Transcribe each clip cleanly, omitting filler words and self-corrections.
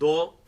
2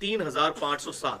3507,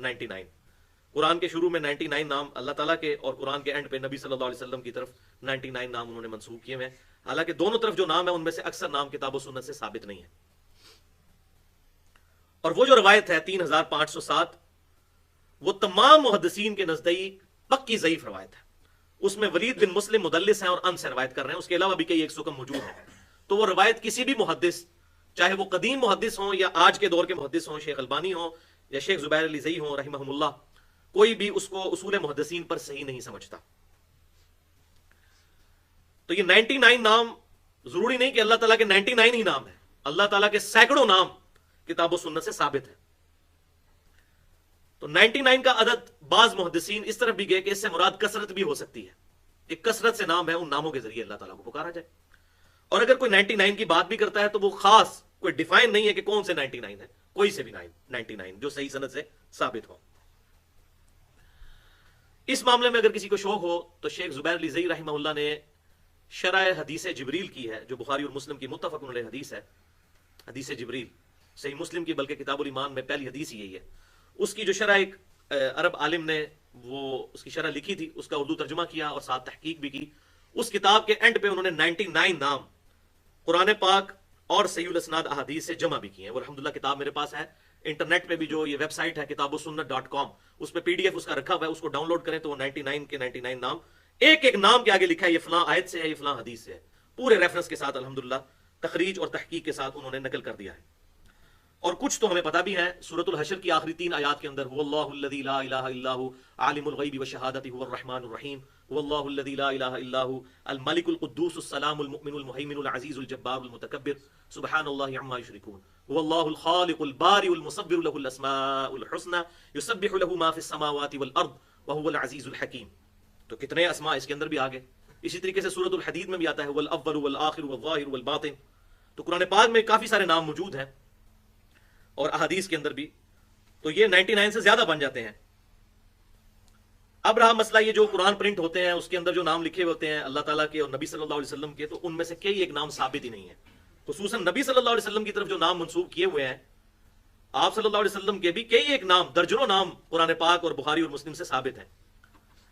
99। قرآن کے شروع میں 99 نام اللہ تعالیٰ کے اور قرآن کے اینڈ پہ نبی صلی اللہ علیہ وسلم کی طرف 99 نام انہوں نے منسوب کیے ہوئے ہیں. حالانکہ دونوں طرف جو نام ہے ان میں سے اکثر نام کتاب و سنت سے ثابت نہیں ہے. اور وہ جو روایت ہے 3507 وہ تمام محدثین کے نزدیک پکی ضعیف روایت ہے. اس میں ولید بن مسلم مدلس ہیں اور ان سے روایت کر رہے ہیں. اس کے علاوہ بھی کئی ایک سکم موجود ہیں. تو وہ روایت کسی بھی محدث, چاہے وہ قدیم محدث ہوں یا آج کے دور کے محدث ہوں, شیخ البانی ہوں یا شیخ زبیر علی زئی ہوں رحمہم اللہ, کوئی بھی اس کو اصول محدثین پر صحیح نہیں سمجھتا. تو یہ 99 نام ضروری نہیں کہ اللہ تعالیٰ کے 99 ہی نام ہیں. اللہ تعالیٰ کے سینکڑوں نام کتاب و سنت سے ثابت ہے. تو 99 کا عدد بعض محدثین اس طرف بھی گئے کہ اس سے مراد کثرت بھی ہو سکتی ہے, ایک کثرت سے نام ہے, ان ناموں کے ذریعے اللہ تعالیٰ کو پکارا جائے. اور اگر کوئی 99 کی بات بھی کرتا ہے تو وہ خاص کوئی ڈیفائن نہیں ہے کہ کون سے 99 ہے, کوئی سے بھی 99 جو صحیح سند سے ثابت ہو. اس معاملے میں اگر کسی کو شوق ہو تو شیخ زبیر علی زئی رحمہ اللہ نے شرح حدیث جبریل کی ہے, جو بخاری اور مسلم کی متفق علیہ حدیث ہے. حدیث جبریل صحیح مسلم کی بلکہ کتاب الایمان میں پہلی حدیث یہی ہے. اس کی جو شرح ایک عرب عالم نے وہ اس کی شرح لکھی تھی, اس کا اردو ترجمہ کیا اور ساتھ تحقیق بھی کی. اس کتاب کے اینڈ پہ انہوں نے 99 نام قرآن پاک اور صحیح الاسناد احادیث سے جمع بھی کیے ہیں. وہ الحمدللہ کتاب میرے پاس ہے. انٹرنیٹ پہ بھی جو یہ ویب سائٹ ہے kitabussunnah.com, اس پہ PDF اس کا رکھا ہوا ہے, اس کو ڈاؤن لوڈ کریں تو وہ 99 کے 99 نام ایک ایک نام کے آگے لکھا ہے یہ فلاں آیت سے ہے, یہ فلاں حدیث سے ہے, پورے ریفرنس کے ساتھ الحمدللہ تخریج اور تحقیق کے ساتھ انہوں نے نقل کر دیا ہے. اور کچھ تو ہمیں پتہ بھی ہے. سورۃ الحشر کی آخری 3 آیات کے اندر هو اللہ الذی لا الہ الا هو عالم الغیب والشہادۃ هو الرحمن الرحیم هو اللہ الذی لا الہ الا هو الملک القدوس السلام المؤمن المہیمن العزیز الجبار المتکبر سبحان اللہ عما یشرکون هو اللہ الخالق البارئ المصور له الاسماء الحسنى یسبح له ما فی السماوات والارض وهو العزیز الحکیم. تو کتنے اسماء اس کے اندر بھی آگے. اسی طریقے سے سورۃ الحدید میں بھی آتا ہے والاول والآخر والظاہر والباطن. تو قرآن پاک میں کافی سارے نام موجود ہیں اور احادیث کے اندر بھی. تو یہ 99 سے زیادہ بن جاتے ہیں. اب رہا مسئلہ یہ جو قرآن پرنٹ ہوتے ہیں اس کے اندر جو نام لکھے ہوتے ہیں اللہ تعالیٰ کے اور نبی صلی اللہ علیہ وسلم کے, تو ان میں سے کئی ایک نام ثابت ہی نہیں ہے. خصوصاً نبی صلی اللہ علیہ وسلم کی طرف جو نام منسوب کیے ہوئے ہیں, آپ صلی اللہ علیہ وسلم کے بھی کئی ایک نام, درجنوں نام قرآن پاک اور بخاری اور مسلم سے ثابت ہیں.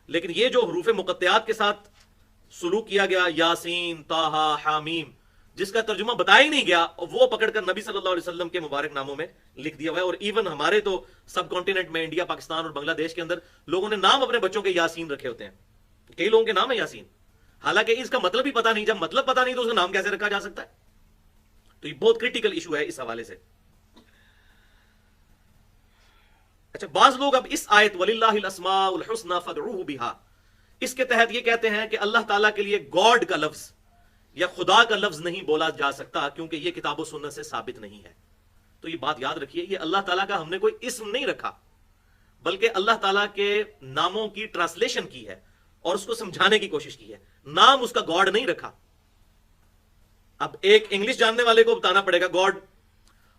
لیکن یہ جو حروف مقطعات کے ساتھ سلوک کیا گیا, یاسین, طٰہٰ, حامیم, جس کا ترجمہ بتایا ہی نہیں گیا, وہ پکڑ کر نبی صلی اللہ علیہ وسلم کے مبارک ناموں میں لکھ دیا ہوا ہے. اور ایون ہمارے تو سب کانٹیننٹ میں, انڈیا, پاکستان اور بنگلہ دیش کے اندر لوگوں نے نام اپنے بچوں کے یاسین رکھے ہوتے ہیں. کئی لوگوں کے نام ہے یاسین, حالانکہ اس کا مطلب ہی پتہ نہیں. جب مطلب پتہ نہیں تو اس کا نام کیسے رکھا جا سکتا ہے؟ تو یہ بہت کریٹیکل ایشو ہے اس حوالے سے. اچھا, بعض لوگ اب اس آیت وَلِلَّهِ الْأَسْمَاءُ الْحُسْنَى فَادْعُوهُ بِهَا, اس کے تحت یہ کہتے ہیں کہ اللہ تعالیٰ کے لیے گاڈ کا لفظ یا خدا کا لفظ نہیں بولا جا سکتا کیونکہ یہ کتاب و سنت سے ثابت نہیں ہے. تو یہ بات یاد رکھیے, یہ اللہ تعالیٰ کا ہم نے کوئی اسم نہیں رکھا, بلکہ اللہ تعالیٰ کے ناموں کی ٹرانسلیشن کی ہے اور اس کو سمجھانے کی کوشش کی ہے. نام اس کا گاڈ نہیں رکھا. اب ایک انگلش جاننے والے کو بتانا پڑے گا گاڈ,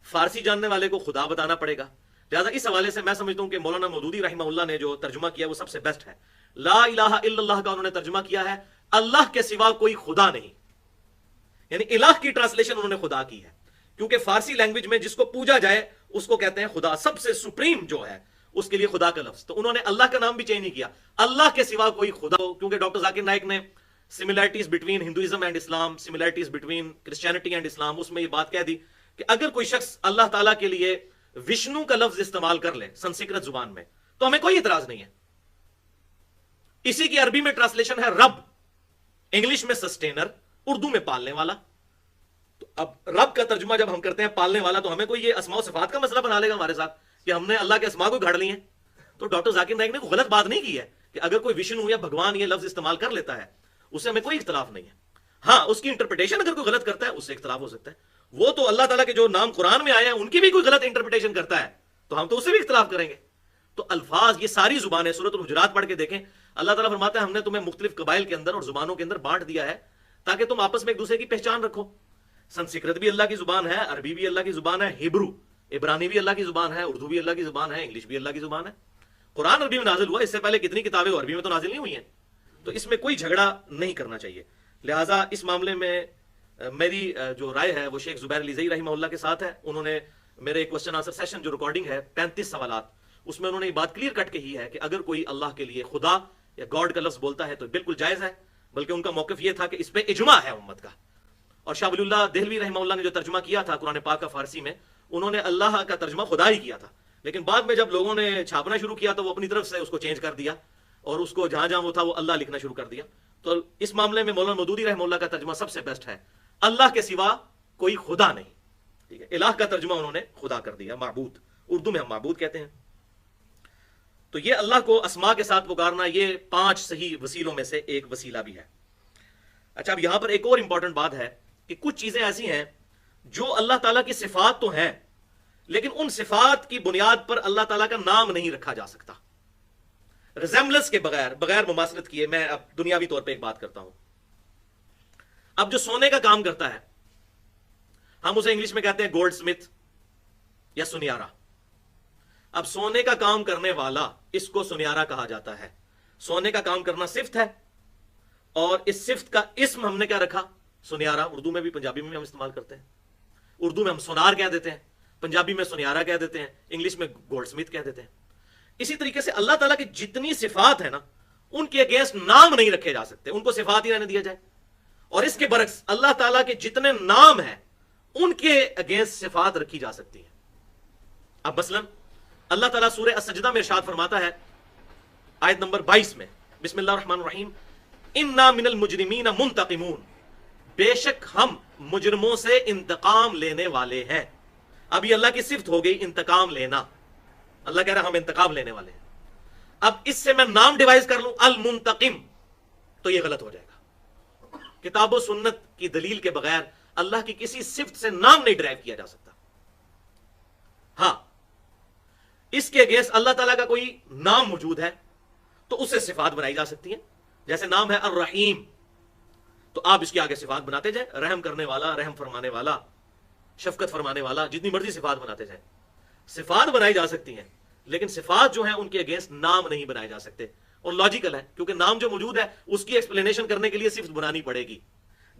فارسی جاننے والے کو خدا بتانا پڑے گا. لہٰذا اس حوالے سے میں سمجھتا ہوں کہ مولانا مودودی رحمہ اللہ نے جو ترجمہ کیا وہ سب سے بیسٹ ہے. لا الہ الا اللہ کا انہوں نے ترجمہ کیا ہے اللہ کے سوا کوئی خدا نہیں, یعنی الہ کی ٹرانسلیشن انہوں نے خدا کی ہے, کیونکہ فارسی لینگویج میں جس کو پوجا جائے اس کو کہتے ہیں خدا, سب سے سپریم جو ہے اس کے لیے خدا کا لفظ. تو انہوں نے اللہ کا نام بھی چینج نہیں کیا, اللہ کے سوا کوئی خدا. کیونکہ ڈاکٹر ذاکر نائک نے similarities between Hinduism and Islam, similarities between Christianity and Islam, اس میں یہ بات کہہ دی کہ اگر کوئی شخص اللہ تعالیٰ کے لیے وشنو کا لفظ استعمال کر لے سنسکرت زبان میں تو ہمیں کوئی اعتراض نہیں ہے. اسی کی عربی میں ٹرانسلیشن ہے رب, انگلش میں سسٹینر, اردو میں پالنے والا. تو اب رب کا ترجمہ جب ہم کرتے ہیں پالنے والا, تو ہمیں کوئی یہ اسماء و صفات کا مسئلہ بنا لے گا ہمارے ساتھ کہ ہم نے اللہ کے اسماء کو گھڑ لی ہیں. تو ڈاکٹر ذاکر نائک نے غلط بات نہیں کی ہے کہ اگر کوئی وشنو یا بھگوان یہ لفظ استعمال کر لیتا ہے اس سے ہمیں کوئی اختلاف نہیں ہے. ہاں, اس کی انٹرپریٹیشن اگر کوئی غلط کرتا ہے اس سے اختلاف ہو سکتا ہے. وہ تو اللہ تعالیٰ کے جو نام قرآن میں آئے ہیں ان کی بھی کوئی غلط انٹرپریٹیشن کرتا ہے تو ہم تو اس سے بھی اختلاف کریں گے. تو الفاظ, یہ ساری زبانیں, سورۃ الحجرات پڑھ کے دیکھیں, اللہ تعالیٰ فرماتا ہے ہم نے تمہیں مختلف قبائل کے اندر اور زبانوں کے اندر بانٹ دیا ہے تاکہ تم آپس میں ایک دوسرے کی پہچان رکھو. سنسکرت بھی اللہ کی زبان ہے, عربی بھی اللہ کی زبان ہے, ہیبرو عبرانی بھی اللہ کی زبان ہے, اردو بھی اللہ کی زبان ہے, انگلش بھی اللہ کی زبان ہے. قرآن عربی میں نازل ہوا, اس سے پہلے کتنی کتابیں عربی میں تو نازل نہیں ہوئی ہیں. تو اس میں کوئی جھگڑا نہیں کرنا چاہیے. لہٰذا اس معاملے میں میری جو رائے ہے وہ شیخ زبیر علی زئی رحمہ اللہ کے ساتھ ہے. انہوں نے میرے ایک کوسچن آنسر سیشن جو ریکارڈنگ ہے 35 سوالات, اس میں انہوں نے یہ بات کلیئر کٹ کہی ہے کہ اگر کوئی اللہ کے لیے خدا یا گاڈ کا لفظ بولتا ہے تو بالکل جائز ہے، بلکہ ان کا موقف یہ تھا کہ اس پہ اجماع ہے امت کا. اور شاہ ولی اللہ دہلوی رحمہ اللہ نے جو ترجمہ کیا تھا قرآن پاک کا فارسی میں، انہوں نے اللہ کا ترجمہ خدا ہی کیا تھا، لیکن بعد میں جب لوگوں نے چھاپنا شروع کیا تو وہ اپنی طرف سے اس کو چینج کر دیا اور اس کو جہاں جہاں وہ تھا وہ اللہ لکھنا شروع کر دیا. تو اس معاملے میں مولانا مودودی رحمہ اللہ کا ترجمہ سب سے بیسٹ ہے، اللہ کے سوا کوئی خدا نہیں. ٹھیک ہے، الہ کا ترجمہ انہوں نے خدا کر دیا، معبود، اردو میں ہم معبود کہتے ہیں. تو یہ اللہ کو اسماء کے ساتھ پکارنا یہ 5 صحیح وسیلوں میں سے ایک وسیلہ بھی ہے. اچھا، اب یہاں پر ایک اور امپورٹنٹ بات ہے کہ کچھ چیزیں ایسی ہیں جو اللہ تعالیٰ کی صفات تو ہیں، لیکن ان صفات کی بنیاد پر اللہ تعالیٰ کا نام نہیں رکھا جا سکتا. ریزمبلنس کے بغیر مماثلت کیے. میں اب دنیاوی طور پہ ایک بات کرتا ہوں. اب جو سونے کا کام کرتا ہے، ہم اسے انگلش میں کہتے ہیں گولڈ سمتھ یا سنیارا. اب سونے کا کام کرنے والا، اس کو سنیارا کہا جاتا ہے. سونے کا کام کرنا صفت ہے، اور اس صفت کا اسم ہم نے کیا رکھا؟ سنیارا. اردو میں بھی پنجابی میں بھی ہم استعمال کرتے ہیں. اردو میں ہم سونار کہہ دیتے ہیں، پنجابی میں سنیارا کہہ دیتے ہیں، انگلش میں گولڈ سمتھ کہہ دیتے ہیں. اسی طریقے سے اللہ تعالیٰ کی جتنی صفات ہیں نا، ان کے اگینسٹ نام نہیں رکھے جا سکتے، ان کو صفات ہی رہنے دیا جائے. اور اس کے برعکس اللہ تعالیٰ کے جتنے نام ہیں ان کے اگینسٹ صفات رکھی جا سکتی ہیں. اب مثلا اللہ تعالیٰ سورہ السجدہ میں ارشاد فرماتا ہے آیت نمبر 22 میں، بسم اللہ الرحمن الرحیم، انا من المجرمین منتقمون، بے شک ہم مجرموں سے انتقام لینے والے ہیں. اب یہ اللہ کی صفت ہو گئی انتقام لینا. اللہ کہہ رہا ہم انتقام لینے والے ہیں. اب اس سے میں نام ڈیوائز کر لوں المنتقم تو یہ غلط ہو جائے گا. کتاب و سنت کی دلیل کے بغیر اللہ کی کسی صفت سے نام نہیں ڈرائیو کیا جا سکتا. ہاں، اس کے اگینسٹ اللہ تعالیٰ کا کوئی نام موجود ہے تو اسے صفات بنائی جا سکتی ہیں. جیسے نام ہے الرحیم، تو آپ اس کے آگے صفات بناتے جائیں، رحم کرنے والا، رحم فرمانے والا، شفقت فرمانے والا، جتنی مرضی صفات بناتے جائیں. صفات بنائی جا سکتی ہیں، لیکن صفات جو ہیں ان کے اگینسٹ نام نہیں بنائے جا سکتے. اور لاجیکل ہے، کیونکہ نام جو موجود ہے اس کی ایکسپلینیشن کرنے کے لیے صفت بنانی پڑے گی،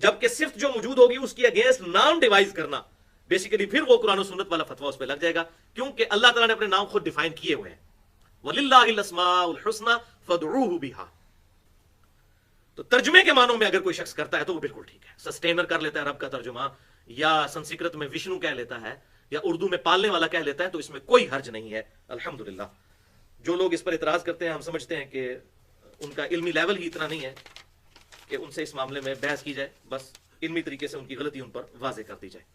جبکہ صفت جو موجود ہوگی اس کی اگینسٹ نام ڈیوائز کرنا بیسیکلی پھر وہ قرآن و سنت والا فتویٰ اس پہ لگ جائے گا، کیونکہ اللہ تعالیٰ نے اپنے نام خود ڈیفائن کیے ہوئے ہیں. وَلِلَّهِ الْأَسْمَاءُ الْحُسْنَى فَادْعُوهُ بِهَا. تو ترجمے کے معنوں میں اگر کوئی شخص کرتا ہے تو وہ بالکل ٹھیک ہے. سسٹینر کر لیتا ہے رب کا ترجمہ، یا سنسکرت میں وشنو کہہ لیتا ہے، یا اردو میں پالنے والا کہہ لیتا ہے، تو اس میں کوئی حرج نہیں ہے الحمدللہ. جو لوگ اس پر اعتراض کرتے ہیں، ہم سمجھتے ہیں کہ ان کا علمی لیول ہی اتنا نہیں ہے کہ ان سے اس معاملے میں بحث کی جائے، بس علمی طریقے سے ان کی غلطی ان پر واضح کر دی جائے.